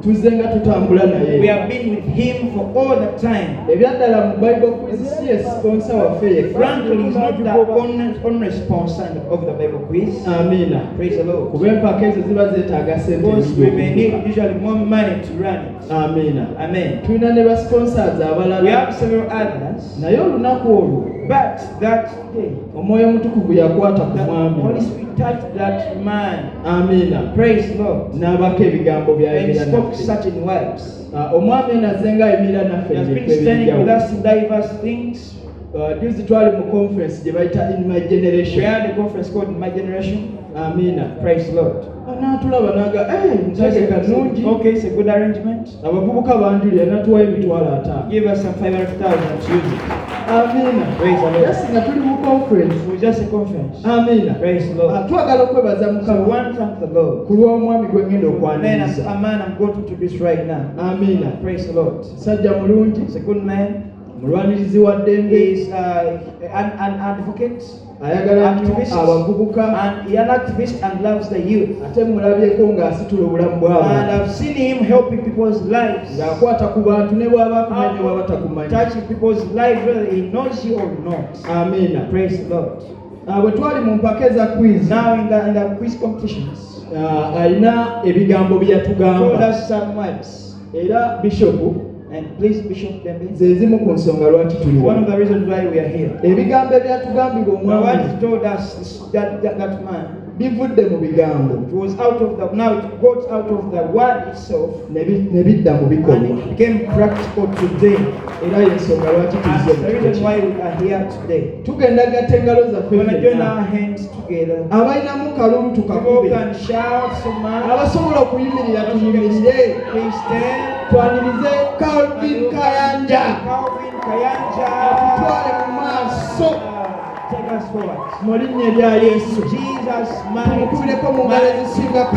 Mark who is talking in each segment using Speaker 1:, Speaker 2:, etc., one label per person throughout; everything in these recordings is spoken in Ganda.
Speaker 1: tuzenga tutambula naye.
Speaker 2: We have been with him for all the time.
Speaker 1: Ebyaddala mu Bible quiz si ye sponsor waffe ye.
Speaker 2: Frankly, is not the only sponsor of the Bible quiz.
Speaker 1: Amina.
Speaker 2: Praise the Lord.
Speaker 1: Kuba empaka ezo ziba zeetaaga sente.
Speaker 2: Because we may need usually more money to run it.
Speaker 1: Amina.
Speaker 2: Amen.
Speaker 1: Tulina ne ba sponsors abalala.
Speaker 2: We have several others.
Speaker 1: Naye olunaku olwo.
Speaker 2: But that day,
Speaker 1: Omwoyo Mutukuvu yakwata ku mwami.
Speaker 2: Holy Spirit touched that man.
Speaker 1: Amina.
Speaker 2: Praise the Lord.
Speaker 1: N'abako ebigambo
Speaker 2: And he
Speaker 1: by'ayimira
Speaker 2: spoke
Speaker 1: naffe.
Speaker 2: certain words.
Speaker 1: Omwami nazenga ayimira naffe.
Speaker 2: He has been standing with us in diverse things.
Speaker 1: Juzi twali mu conference gye bayita In My Generation.
Speaker 2: We had a conference called In My Generation.
Speaker 1: Amina.
Speaker 2: Praise the Lord.
Speaker 1: N'atulaba n'aga ntegeka nnungi.
Speaker 2: Okay, it's a good arrangement.
Speaker 1: Abavubuka banjulira n'atuwa emitwalo 5.
Speaker 2: Give us some 500,000 to use it.
Speaker 1: Amina.
Speaker 2: Praise the Lord.
Speaker 1: Yes, nga tuli mu conference.
Speaker 2: It was just a conference.
Speaker 1: Amina.
Speaker 2: Praise the Lord.
Speaker 1: Twagala okwebaza
Speaker 2: So
Speaker 1: Mukama.
Speaker 2: one thank the Lord.
Speaker 1: Ku lw'omwami gwe ngenda
Speaker 2: Then
Speaker 1: okwaniriza.
Speaker 2: a man I'm going to introduce right now.
Speaker 1: Amina.
Speaker 2: Praise the Lord.
Speaker 1: Sajja mulungi.
Speaker 2: He's a good man.
Speaker 1: Mulwanirizi wa ddembe.
Speaker 2: He is an advocate.
Speaker 1: Ayagala nnyo abavubuka.
Speaker 2: And he is an activist and loves the youth.
Speaker 1: Ate mulabyeko ng'asitula obulamu bw'abantu.
Speaker 2: And I've seen him helping people's lives.
Speaker 1: Ng'akwata ku bantu ne bw'aba akumanya ne bw'aba takumanyi.
Speaker 2: Touching people's lives whether he knows you or not.
Speaker 1: Amina.
Speaker 2: Praise the Lord.
Speaker 1: Bwe twali mu mpaka eza quiz.
Speaker 2: Now in the quiz competitions.
Speaker 1: Alina ebigambo bye yatugamba.
Speaker 2: Told us some words.
Speaker 1: Era Bishop.
Speaker 2: And please, Bishop Dembe.
Speaker 1: Ze zimu ku nsonga lwaki tuli
Speaker 2: One of the reasons why we are here.
Speaker 1: Ebigambo ebyatugambibwa omwami.
Speaker 2: What he told us that man.
Speaker 1: Bivudde mu bigambo.
Speaker 2: It was out of the, now it got out of the word itself.
Speaker 1: Ne bidda mu bikolwa.
Speaker 2: And it became practical today.
Speaker 1: Era y'ensonga lwaki tulize
Speaker 2: And the reason why we are here today.
Speaker 1: Tugenda gatta engalo zaffe.
Speaker 2: We're going to join our hands together.
Speaker 1: Abalinamu kalulu tukakube.
Speaker 2: People can shout so much.
Speaker 1: Abasobola okuyimirira tuyimirire.
Speaker 2: Please stand.
Speaker 1: Twanirize Calvin Kayanja.
Speaker 2: Calvin Kayanja.
Speaker 1: Atutwale mu maaso.
Speaker 2: Take us forward.
Speaker 1: Mu linnya lya Yesu.
Speaker 2: Jesus mighty.
Speaker 1: Tumukubireko mu ngalo ezisingako.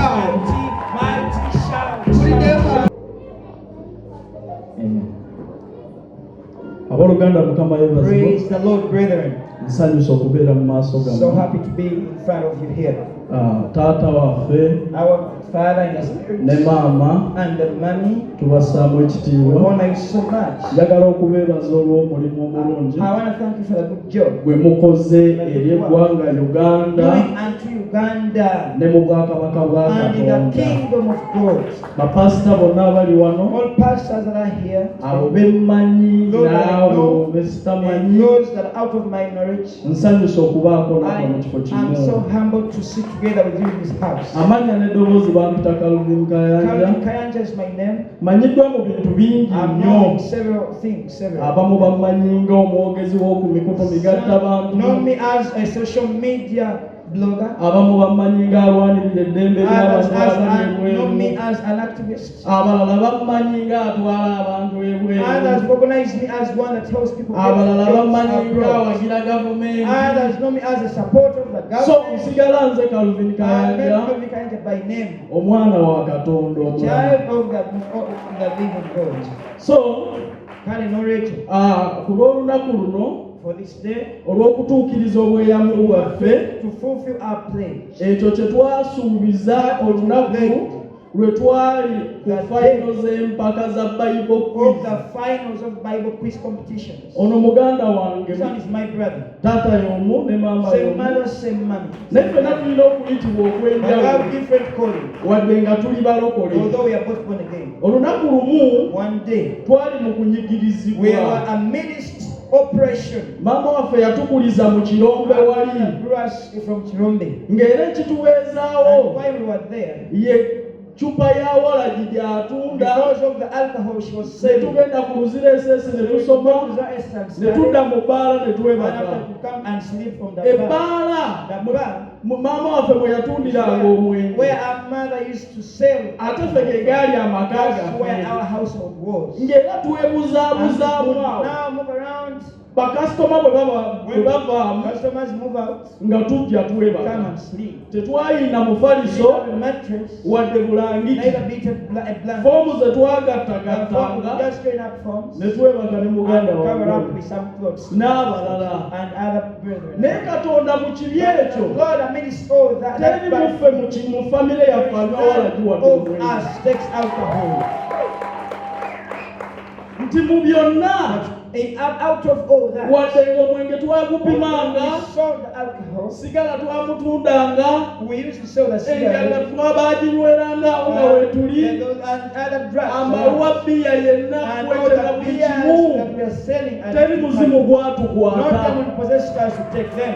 Speaker 2: Mighty shout.
Speaker 1: Amen. Abooluganda Mukama yeebazibwe.
Speaker 2: Praise the Lord, brethren.
Speaker 1: Nsanyusa okubeera mu maaso gammwe.
Speaker 2: So happy to be in front of you here.
Speaker 1: Taata waffe.
Speaker 2: Our Father in the Spirit.
Speaker 1: Ne maama.
Speaker 2: And the mommy.
Speaker 1: Tubasaamu ekitiibwa.
Speaker 2: We honor you so much.
Speaker 1: Njagala okubeebaza olw'omulimu omulungi.
Speaker 2: I want to thank you for the good job.
Speaker 1: Gwe mukoze eri eggwanga Uganda.
Speaker 2: Doing unto Uganda.
Speaker 1: Ne mu bwakabaka bwa
Speaker 2: And in the
Speaker 1: Katonda.
Speaker 2: kingdom of God.
Speaker 1: Bapasita bonna abali wano.
Speaker 2: All pastors that are here.
Speaker 1: Abo bemmanyi n'abo
Speaker 2: and
Speaker 1: besitamanyi.
Speaker 2: those that are out of my knowledge.
Speaker 1: Nsanyusa okubaako nako mu kifo
Speaker 2: I'm so
Speaker 1: kimu.
Speaker 2: humbled to sit together with you in this house.
Speaker 1: Amannya n'eddoboozi bampita Calvin Kayanja.
Speaker 2: Calvin Kayanja is my name.
Speaker 1: Manyiddwa mu bintu bingi
Speaker 2: I'm
Speaker 1: nnyo.
Speaker 2: known in several things.
Speaker 1: Abamu bammanyi ng'omwogezi w'oku mikutu migattabantu.
Speaker 2: Know me as a social media blogger.
Speaker 1: Abamu bammanyi ng'alwanirira eddembe
Speaker 2: Others
Speaker 1: ly'abantu
Speaker 2: know me
Speaker 1: ebweru.
Speaker 2: as an activist.
Speaker 1: Abalala bammanyi ng'atwala abantu ebweru.
Speaker 2: Others recognize me as one that tells people
Speaker 1: Abalala bammanyi
Speaker 2: abroad.
Speaker 1: ng'awagira gavumenti.
Speaker 2: Others know me as a supporter of the
Speaker 1: So
Speaker 2: government.
Speaker 1: nsigala nze Calvin Kayanja,
Speaker 2: Calvin Kayanja by name.
Speaker 1: omwana wa Katonda omulamu.
Speaker 2: Child of the living God.
Speaker 1: So
Speaker 2: Kale n'olwekyo
Speaker 1: ku lw'olunaku luno
Speaker 2: for this day
Speaker 1: olw'okutuukiriza obweyamo bwaffe,
Speaker 2: to fulfill our pledge.
Speaker 1: ekyo kye twasuubiza olunaku lwe twali ku fayino z'empaka za Bible
Speaker 2: Of
Speaker 1: quiz.
Speaker 2: the finals of Bible quiz competitions.
Speaker 1: Ono muganda wange,
Speaker 2: This one is my brother.
Speaker 1: taata y'omu ne maama
Speaker 2: Same
Speaker 1: y'omu.
Speaker 2: mother, same mommy.
Speaker 1: Naye ffenna tulina okuyitibwa
Speaker 2: But we
Speaker 1: okw'enjawulo
Speaker 2: have different calling.
Speaker 1: wadde nga tuli balokole.
Speaker 2: Although we are both born again.
Speaker 1: Olunaku lumu
Speaker 2: One day
Speaker 1: twali mu
Speaker 2: we
Speaker 1: kunyigirizibwa.
Speaker 2: were amidst operation.
Speaker 1: Maama waffe yatukuliza mu kirombe wali,
Speaker 2: Drew us from Chirombe.
Speaker 1: ng'era
Speaker 2: And
Speaker 1: ekituweezaawo
Speaker 2: while we were there,
Speaker 1: ye cupa ya walagi gy'atunda.
Speaker 2: because of the alcohol she was
Speaker 1: Ne
Speaker 2: selling,
Speaker 1: tugenda ku luzireesesi ne tusoma, ne tudda mu bbaala ne twebaka.
Speaker 2: to come and sleep from the bar.
Speaker 1: Ebbaala
Speaker 2: The bar
Speaker 1: maama waffe mwe yatundiranga omwenge,
Speaker 2: where our mother used to sell.
Speaker 1: ate ffe ge gaali amaka
Speaker 2: That's where
Speaker 1: gaffe.
Speaker 2: our household was.
Speaker 1: Ng'era twebuzaabuzaamu awo,
Speaker 2: Now move around.
Speaker 1: bakasitoma bwe bavaamu
Speaker 2: customers move out,
Speaker 1: nga tujja
Speaker 2: come
Speaker 1: twebaka.
Speaker 2: and sleep.
Speaker 1: Tetwayina mufaliso
Speaker 2: A mattress,
Speaker 1: wadde bulangiti.
Speaker 2: neither beat a blanket.
Speaker 1: Foomu ze
Speaker 2: And
Speaker 1: twagattagattanga
Speaker 2: just straight up forms,
Speaker 1: ne twebaka ne
Speaker 2: and
Speaker 1: muganda
Speaker 2: cover up
Speaker 1: wange
Speaker 2: with some clothes.
Speaker 1: n'abalala.
Speaker 2: And other brethren.
Speaker 1: Naye Katonda mu kibi ekyo
Speaker 2: God amidst all that
Speaker 1: teri
Speaker 2: bad
Speaker 1: muffe mu famire yaffe anywa
Speaker 2: none
Speaker 1: wala
Speaker 2: of
Speaker 1: giwa
Speaker 2: us takes alcohol.
Speaker 1: nti mu byonna
Speaker 2: Out of all that,
Speaker 1: wadde ng'omwenge twagupimanga
Speaker 2: we sold the alcohol.
Speaker 1: sigala twamutundanga
Speaker 2: We used to sell the
Speaker 1: enjala
Speaker 2: cigarettes
Speaker 1: twabaginyweranga awo nga wetuli
Speaker 2: and other drugs.
Speaker 1: amaluwa bbiya yenna
Speaker 2: And all
Speaker 1: kwetega
Speaker 2: the
Speaker 1: buli
Speaker 2: beers
Speaker 1: kimu
Speaker 2: that we are selling, and
Speaker 1: teri muzimu
Speaker 2: not
Speaker 1: gwatukwata.
Speaker 2: demon possessed us to take them.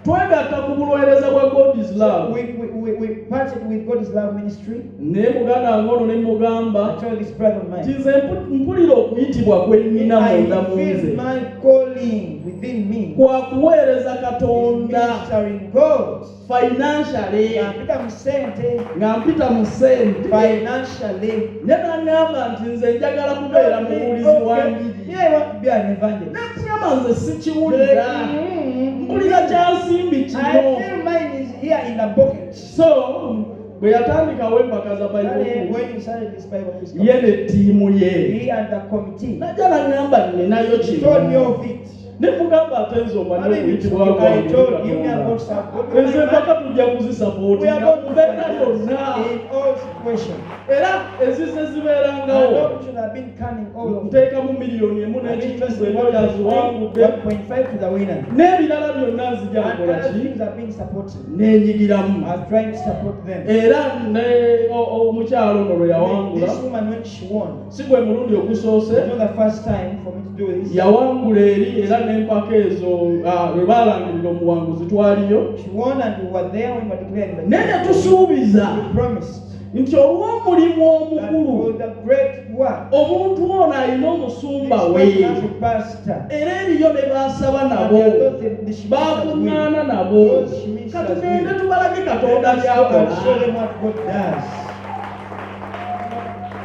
Speaker 1: Twegatta ku bulowereza bwa God is love.
Speaker 2: We partnered with God is Love Ministry.
Speaker 1: Naye muganda wange ono ne mugamba
Speaker 2: I told this brother of
Speaker 1: nti
Speaker 2: mine,
Speaker 1: nze mpulira okuyitibwa kwe nnina munda
Speaker 2: I
Speaker 1: mu
Speaker 2: feel
Speaker 1: nze
Speaker 2: my calling within me.
Speaker 1: kwa kuweereza Katonda
Speaker 2: Ministering God.
Speaker 1: financially
Speaker 2: Napita musente
Speaker 1: nga mpita mu ssente.
Speaker 2: financially.
Speaker 1: Ne n'aŋŋamba nti nze njagala kubeera mubuulizi wa njiri.
Speaker 2: Yeah, I want to be an evangelist.
Speaker 1: N'aŋŋamba nze sikiwulira. Mpulira kyansimbi
Speaker 2: I
Speaker 1: kino.
Speaker 2: feel mine is here in a bucket.
Speaker 1: So bwe yatandikawo empaka za Bible
Speaker 2: When he started this Bible quiz
Speaker 1: ye ne ttiimu ye
Speaker 2: he and the committee
Speaker 1: najja n'aŋŋamba nnenayo
Speaker 2: told me
Speaker 1: kino.
Speaker 2: of it.
Speaker 1: Ne mugamba ate nze omanyi okuyitibwa
Speaker 2: I
Speaker 1: kwange
Speaker 2: told him and God support.
Speaker 1: nze mpaka tujja kuzisapooti
Speaker 2: We are
Speaker 1: nga
Speaker 2: going to
Speaker 1: mubeera
Speaker 2: find
Speaker 1: yonna.
Speaker 2: in all situations.
Speaker 1: Era ezise
Speaker 2: And
Speaker 1: zibeerangawo
Speaker 2: God should have been coming all of them.
Speaker 1: nteekamu miliyoni emu n'ekitundu ebyo byaziwangudde
Speaker 2: 1.5 to the winner.
Speaker 1: n'ebirala byonna nzija
Speaker 2: And
Speaker 1: kukola
Speaker 2: other
Speaker 1: ki
Speaker 2: things are being supported.
Speaker 1: n'enyigiramu.
Speaker 2: I was trying to support them.
Speaker 1: Era ne omukyalo ono lwe yawangula
Speaker 2: This woman, when she won,
Speaker 1: si gwe mulundi ogusoose
Speaker 2: it's not the first time for me to do this.
Speaker 1: yawangula eri era n'empaka ezo lwe baalangirira omuwanguzi twaliyo.
Speaker 2: She won and we were there when we were declaring the
Speaker 1: naye ne tusuubiza
Speaker 2: We promised
Speaker 1: nti olw'omulimu
Speaker 2: that for
Speaker 1: omukulu
Speaker 2: the great work,
Speaker 1: omuntu ono alina omusumba
Speaker 2: this
Speaker 1: we
Speaker 2: person has a pastor.
Speaker 1: era eriyo ne baasaba
Speaker 2: And
Speaker 1: nabo
Speaker 2: there are those that the Shemishas
Speaker 1: baakuŋŋaana
Speaker 2: will.
Speaker 1: nabo
Speaker 2: Those Shemishas
Speaker 1: katugende
Speaker 2: will.
Speaker 1: tubalage Katonda
Speaker 2: Let us go and show
Speaker 1: byakola.
Speaker 2: them what God does.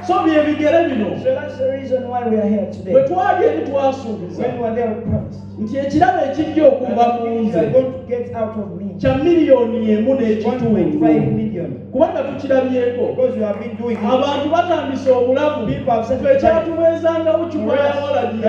Speaker 1: So bye bigere bino
Speaker 2: So that's the reason why we are here
Speaker 1: bwe
Speaker 2: today.
Speaker 1: twali eri twasuubiza
Speaker 2: When we were there, we promised.
Speaker 1: nti ekirabo ekijja okuva mu
Speaker 2: You
Speaker 1: nze
Speaker 2: are going to get out of me
Speaker 1: kya miliyoni emu
Speaker 2: 1.5
Speaker 1: n'ekitundu
Speaker 2: million.
Speaker 1: kubanga tukirabyeko.
Speaker 2: Because you have been doing it.
Speaker 1: Abantu batandise obulamu
Speaker 2: People have said
Speaker 1: ekyatubeezangawo kiba yawalagi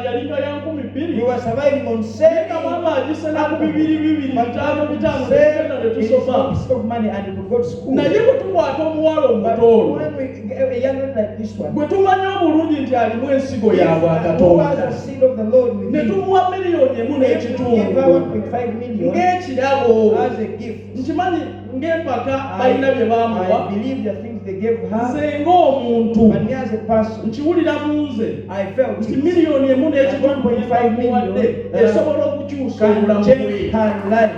Speaker 1: yalinga ya 2,000
Speaker 2: we were surviving on
Speaker 1: naye
Speaker 2: saving.
Speaker 1: kamama agisena ku 2,200 bitaano bitaano
Speaker 2: Save
Speaker 1: negenda ne
Speaker 2: is
Speaker 1: tusoba.
Speaker 2: a piece of money and we go to school.
Speaker 1: naye bwe tukwata omuwala
Speaker 2: But
Speaker 1: omutoolo
Speaker 2: when we get a young man like this one,
Speaker 1: gwe tumanyi obulungi nti alimu ensigo ya
Speaker 2: who has
Speaker 1: bwakatonda
Speaker 2: the seed of the Lord
Speaker 1: ne
Speaker 2: within,
Speaker 1: tumuwa miliyoni emu
Speaker 2: if we give
Speaker 1: n'ekitundu
Speaker 2: her 1.5 million
Speaker 1: ng'ekirabo.
Speaker 2: as a gift,
Speaker 1: nkimanyi ng'empaka balina bye baamuwa
Speaker 2: I believe the things they gave her,
Speaker 1: nze ng'omuntu
Speaker 2: but me as a person,
Speaker 1: nkiwulira mu nze
Speaker 2: I felt
Speaker 1: nti
Speaker 2: it
Speaker 1: miliyoni emu n'ekitundu
Speaker 2: 1.5
Speaker 1: muwadde
Speaker 2: million
Speaker 1: esobola okukyusa
Speaker 2: can
Speaker 1: obulamu
Speaker 2: change
Speaker 1: bwe.
Speaker 2: her life.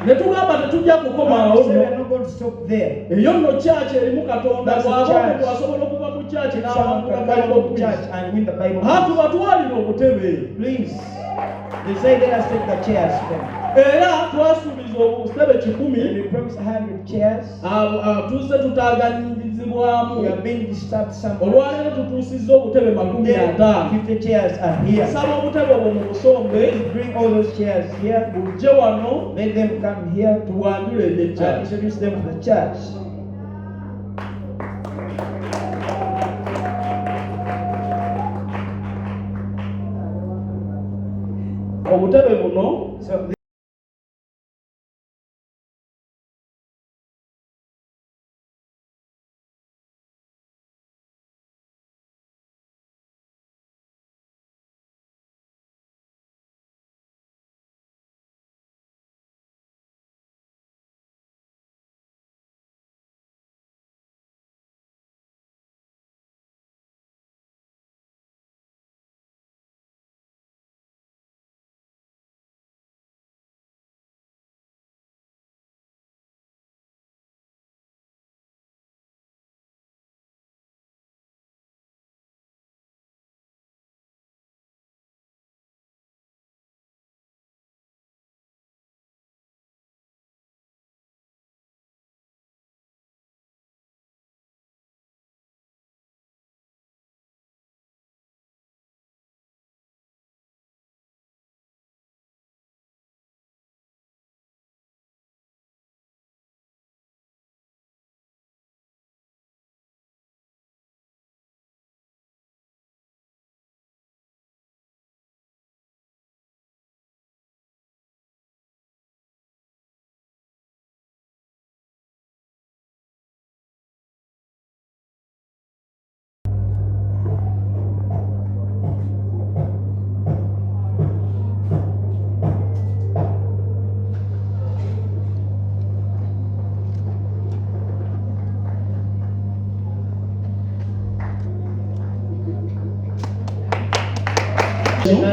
Speaker 1: ne tugamba tetujja kukomaawo
Speaker 2: And so we
Speaker 1: nno
Speaker 2: are not going to stop there.
Speaker 1: eyo nno kyaki erimu Katonda
Speaker 2: That's a
Speaker 1: bw'aba
Speaker 2: church.
Speaker 1: omuntu asobola okuva mu kyaki
Speaker 2: Someone
Speaker 1: n'awangula
Speaker 2: can
Speaker 1: Bible
Speaker 2: come to
Speaker 1: quiz.
Speaker 2: church and win the Bible.
Speaker 1: Tuba twalira obutebe
Speaker 2: Please. They say let us take the chairs to them.
Speaker 1: era twasuubiza obutebe 100
Speaker 2: We promised 100 chairs.
Speaker 1: tuzze tutaaganyirizibwamu.
Speaker 2: We have been disturbed somewhere.
Speaker 1: olwaleero tutuusizza obutebe 50.
Speaker 2: 50 chairs are here.
Speaker 1: saba obutebe obwo mu busombe
Speaker 2: Please bring all those chairs here.
Speaker 1: bujje wano
Speaker 2: Let them come here to
Speaker 1: tuwanjule
Speaker 2: and
Speaker 1: ebyekya.
Speaker 2: introduce them to the church.
Speaker 1: obutebe buno
Speaker 2: So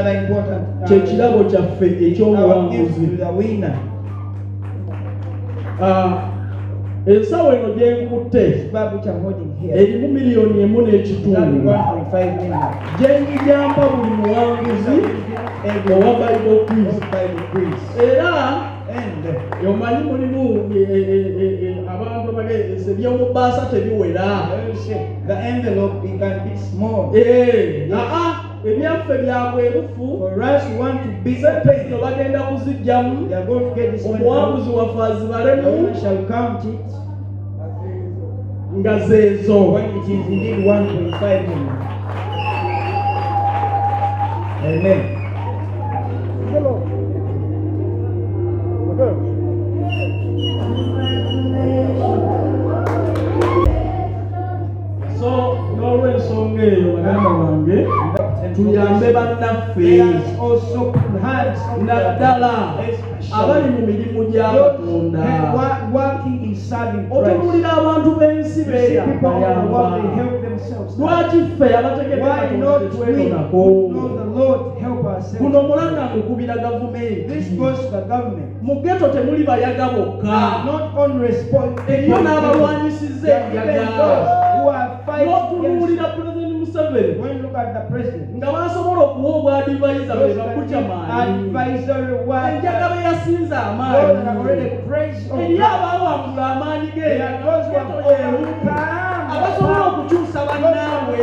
Speaker 2: Another important
Speaker 1: kyekirabo kyaffe
Speaker 2: our gift
Speaker 1: ekyomuwanguzi.
Speaker 2: to the winner.
Speaker 1: Ensawo eno gyenkutte
Speaker 2: Bag which I'm holding here.
Speaker 1: erimu miliyoni emu
Speaker 2: That's
Speaker 1: n'ekitundu
Speaker 2: 1.5 million.
Speaker 1: gyenjigamba buli muwanguzi owa Bible quiz.
Speaker 2: Bible quiz.
Speaker 1: Era
Speaker 2: And
Speaker 1: omanyi mulimu abantu bageze eby'omubaasa tebiwera.
Speaker 2: the envelope it can be small.
Speaker 1: Ebyaffe byabwerufu
Speaker 2: For us who want to be
Speaker 1: sente zino
Speaker 2: paid,
Speaker 1: bagenda kuzijjamu
Speaker 2: they are going to get this money.
Speaker 1: omuwanguzi waffe
Speaker 2: The
Speaker 1: azibalemu
Speaker 2: owner shall count it
Speaker 1: nga zeezo.
Speaker 2: when it is indeed 1.5 million. Amen.
Speaker 1: So n'olw'ensonga eyo baganda bange tuyambe bannaffe
Speaker 2: Let us also put hands on
Speaker 1: naddala abali mu mirimu gya Katonda.
Speaker 2: working in serving Christ.
Speaker 1: Otunuulira abantu b'ensi
Speaker 2: You see people on the world, they
Speaker 1: beeyamba.
Speaker 2: help themselves.
Speaker 1: Lwaki ffe abategedde
Speaker 2: Why
Speaker 1: Katonda
Speaker 2: not we
Speaker 1: tetwetonako?
Speaker 2: know the Lord help ourselves?
Speaker 1: Guno mulanga ngukubira
Speaker 2: This
Speaker 1: gavumenti.
Speaker 2: goes to the government.
Speaker 1: Mu ghetto temuli bayaga bokka.
Speaker 2: Not on response.
Speaker 1: Eriyo n'abalwanyisiza
Speaker 2: Even
Speaker 1: enjaga.
Speaker 2: those who are fighting against.
Speaker 1: N'otunuulira Pulezidenti Museveni
Speaker 2: When you look at the president,
Speaker 1: nga basobola okuwa obwadivayiza be
Speaker 2: those
Speaker 1: bakutya
Speaker 2: that
Speaker 1: maanyi.
Speaker 2: give advisory word,
Speaker 1: Enjaga be yasinze
Speaker 2: those that have
Speaker 1: amaanyi.
Speaker 2: already praised of
Speaker 1: Eriyo
Speaker 2: God.
Speaker 1: abawangula amaanyi
Speaker 2: They are those who have
Speaker 1: abasobola okukyusa bannaabwe.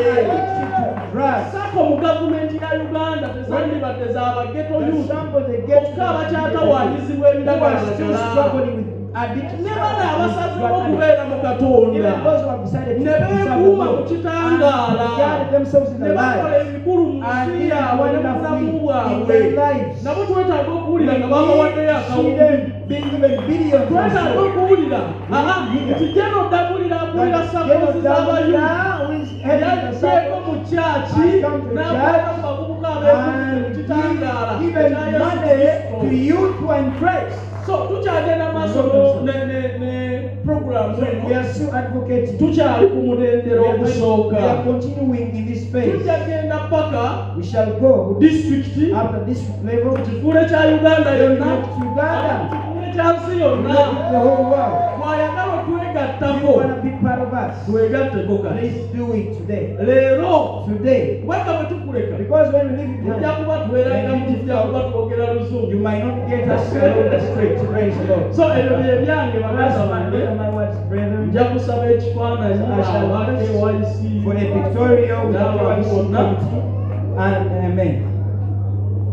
Speaker 2: drugs.
Speaker 1: Sako mu gavumenti ya Uganda tezandibadde z'abageto youth
Speaker 2: Somebody gets
Speaker 1: bokka abakyatawaanyizibwa
Speaker 2: who are still
Speaker 1: ebiragalalagala.
Speaker 2: struggling with addiction.
Speaker 1: Ne bano abasazeewo okubeera mu Katonda
Speaker 2: Even those who have decided to
Speaker 1: ne
Speaker 2: serve the
Speaker 1: beekuuma mu
Speaker 2: Lord
Speaker 1: kitangaala
Speaker 2: and guard themselves in
Speaker 1: ne
Speaker 2: their
Speaker 1: bakola
Speaker 2: lives
Speaker 1: ebikulu mu
Speaker 2: and
Speaker 1: nsi
Speaker 2: live
Speaker 1: yaabwe ne mu bulamu
Speaker 2: wonderfully in
Speaker 1: bwabwe.
Speaker 2: their lives.
Speaker 1: Nabo twetaaga okuwulira nga babawaddeyo
Speaker 2: See
Speaker 1: akawunti.
Speaker 2: them being given billions of
Speaker 1: Twetaaga
Speaker 2: dollars.
Speaker 1: okuwulira nti geno ddagulira akulira sakozi z'abayufu yagyeko mu kyaki n'akwata mu bavubuka abeekuumira mu kitangaala
Speaker 2: given
Speaker 1: ekya
Speaker 2: money
Speaker 1: Yesu
Speaker 2: to
Speaker 1: Kristo.
Speaker 2: youth who are in Christ.
Speaker 1: So tukyagenda maaso ne program
Speaker 2: We are still advocating.
Speaker 1: tukyali ku mudendero
Speaker 2: We are
Speaker 1: ogusooka.
Speaker 2: continuing in this phase.
Speaker 1: Tujjagenda paka
Speaker 2: We shall go
Speaker 1: district
Speaker 2: after district level to
Speaker 1: kifuule kya Uganda yonna
Speaker 2: Uganda,
Speaker 1: kifuule kya nsi
Speaker 2: the
Speaker 1: yonna
Speaker 2: whole world.
Speaker 1: mwayagala
Speaker 2: You
Speaker 1: otwegattako
Speaker 2: want to be part of us?
Speaker 1: twegatteko kati
Speaker 2: Please do it today.
Speaker 1: leero
Speaker 2: Today.
Speaker 1: weka bwe tukuleka
Speaker 2: Because when we leave it
Speaker 1: tujja
Speaker 2: behind,
Speaker 1: kuba tubeerangamu tujja kuba twogera luzungu.
Speaker 2: you might not get us along the street. Praise the Lord.
Speaker 1: So ebyo bye byange baganda
Speaker 2: That's
Speaker 1: bange.
Speaker 2: my words, brethren.
Speaker 1: Nja kusaba ekifaananyi
Speaker 2: I shall
Speaker 1: aba
Speaker 2: ask
Speaker 1: KYC
Speaker 2: for a pictorial with the
Speaker 1: n'abantu
Speaker 2: KYC
Speaker 1: bonna.
Speaker 2: committee. And amen.